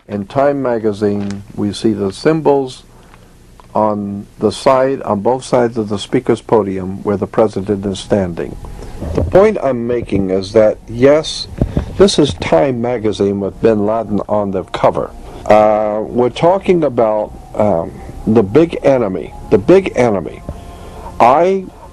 In Time magazine, we see the symbols on both sides of the speaker's podium where the president is standing. The point I'm making is that, yes, this is Time magazine with bin Laden on the cover. We're talking about the big enemy. The big enemy.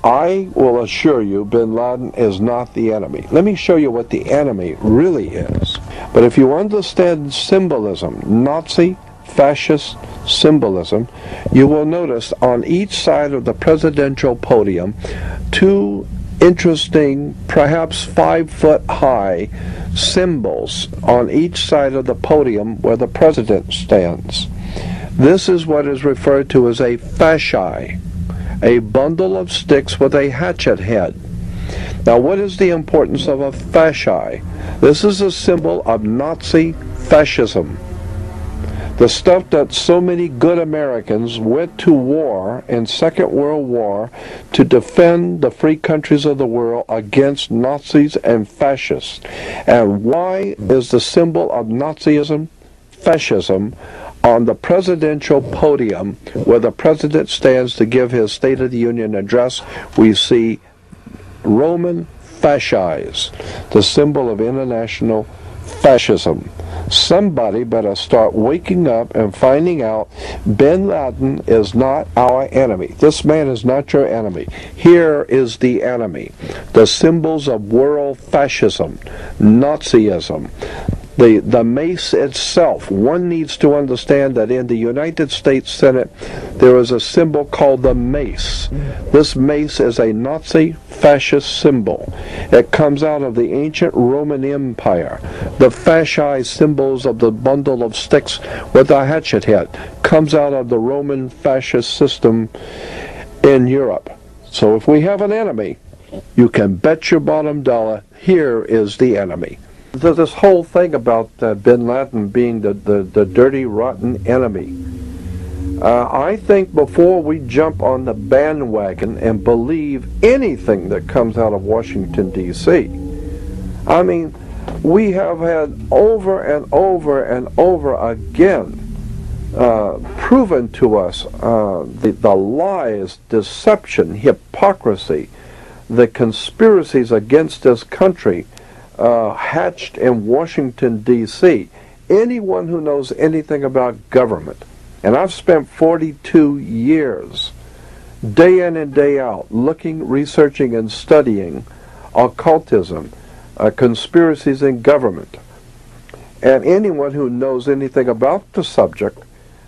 I will assure you bin Laden is not the enemy. Let me show you what the enemy really is. But if you understand symbolism, Nazi, fascist symbolism, you will notice on each side of the presidential podium two interesting, perhaps 5-foot high symbols on each side of the podium where the president stands. This is what is referred to as a fasci, a bundle of sticks with a hatchet head. Now, what is the importance of a fasci? This is a symbol of Nazi fascism. The stuff that so many good Americans went to war in Second World War to defend the free countries of the world against Nazis and fascists. And why is the symbol of Nazism, fascism, on the presidential podium where the president stands to give his State of the Union address? We see Roman fasces, the symbol of international fascism. Somebody better start waking up and finding out bin Laden is not our enemy. This man is not your enemy. Here is the enemy. The symbols of world fascism, Nazism. The mace itself, one needs to understand that in the United States Senate there is a symbol called the mace. This mace is a Nazi fascist symbol. It comes out of the ancient Roman Empire. The fasci, symbols of the bundle of sticks with a hatchet head, comes out of the Roman fascist system in Europe. So if we have an enemy, you can bet your bottom dollar, here is the enemy. There's this whole thing about bin Laden being the dirty, rotten enemy. I think before we jump on the bandwagon and believe anything that comes out of Washington, D.C., I mean, we have had over and over and over again proven to us the lies, deception, hypocrisy, the conspiracies against this country hatched in Washington, D.C. Anyone who knows anything about government, and I've spent 42 years, day in and day out, looking, researching, and studying occultism, conspiracies in government. And anyone who knows anything about the subject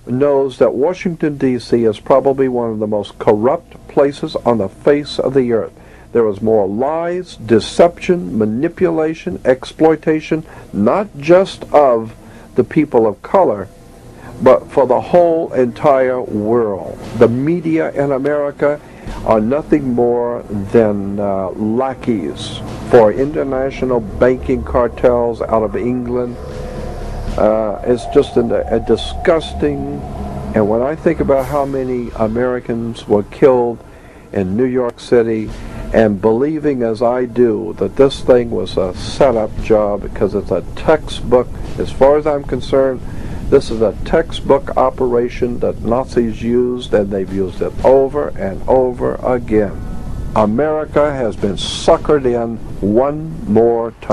knows that Washington, D.C. is probably one of the most corrupt places on the face of the earth. There is more lies, deception, manipulation, exploitation, not just of the people of color, but for the whole entire world. The media in America are nothing more than lackeys for international banking cartels out of England. It's just a disgusting, and when I think about how many Americans were killed in New York City, and believing as I do that this thing was a setup job, because it's a textbook, as far as I'm concerned, this is a textbook operation that Nazis used, and they've used it over and over again. America has been suckered in one more time.